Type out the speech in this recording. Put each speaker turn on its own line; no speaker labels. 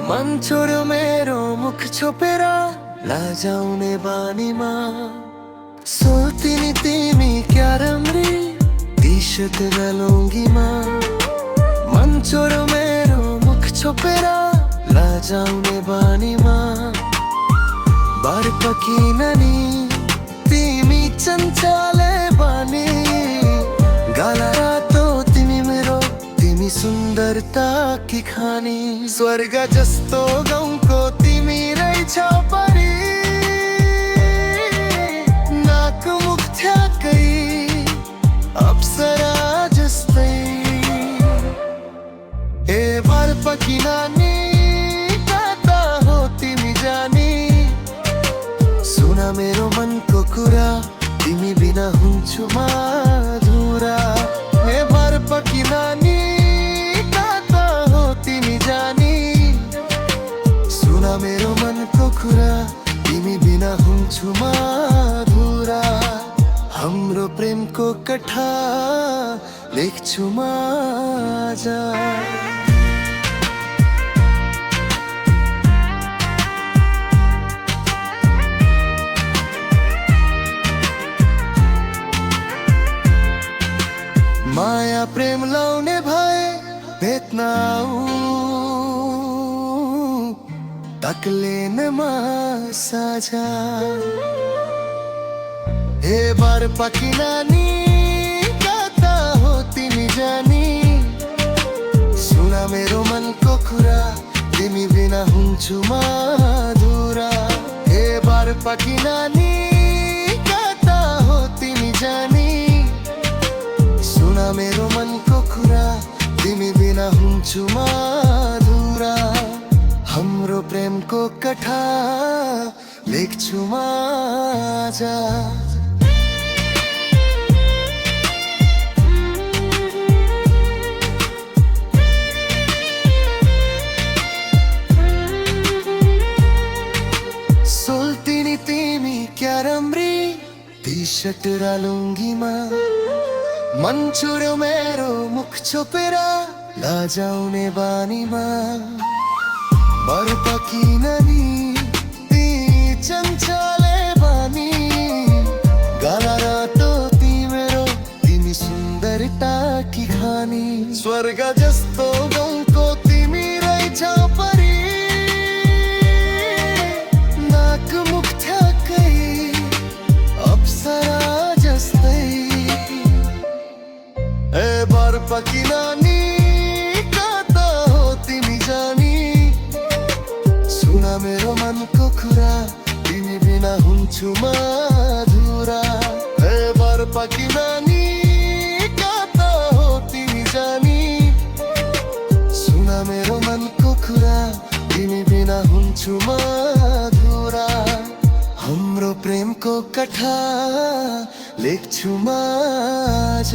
मन छोड्यो मेरो मुख छोपेर लजाउने बानीमा सोल्तिनी तिमी क्या राम्री टी-शर्ट र लुङ्गीमा मन छोड्यो मेरो मुख छोपेर लजाउने बानीमा बार पकिन नि तिमी चञ्चले बानी गाला रातो तिमी मेरो तिमी सुन्दरता की खानी स्वर्ग जस्तो गाउँको तिमी रहेछ परी नाक मुख ठ्याक्कै अप्सरा जस्तै ए बार पकिन नि कता हो तिमी जानी सुना मेरो मनको कुरा तिमी बिना हुन्छु मधुरा ए बार पकिन नि कता हो तिमी जानी सुना मेरो मनको कुरा तिमी बिना हुन्छु मधुरा हाम्रो प्रेमको कथा लेख्छु म आज माया प्रेम लाउने भए भेट्न आऊ तकलेन मा साझा हे बार पकिन नि कता हो तिमी जानी सुना मेरो मनको कुरा तिमी बिना हुन्छु मधुरा हे बार पकिन नि कता हो तिमी जानी सुना मेरो मनको कुरा तिमी बिना हुन्छु मधुरा हाम्रो प्रेमको कथा लेख्छु म आज सोल्तिनी तिमी क्या राम्री टी-शर्ट र लुङ्गीमा मन छोड्यो मेरो मुख छोपेर लजाउने बानीमा बार पकिन नि ती चञ्चले बानी गाला रातो तिम्रो तिमी सुन्दरता की खानी स्वर्ग जस्तो गाउँको तिमी रहेछ परी नाक मुख ठ्याक्कै अप्सरा जस्तै ए बार पकिन नि कता हो तिमी जानी सुना मेरो मनको कुरा तिमी बिना हुन्छु मधुरा ए बार पकिन नि कता हो तिमी जानी सुना मेरो मनको कुरा तिमी बिना हुन्छु मधुरा हाम्रो प्रेमको कथा लेख्छु म आज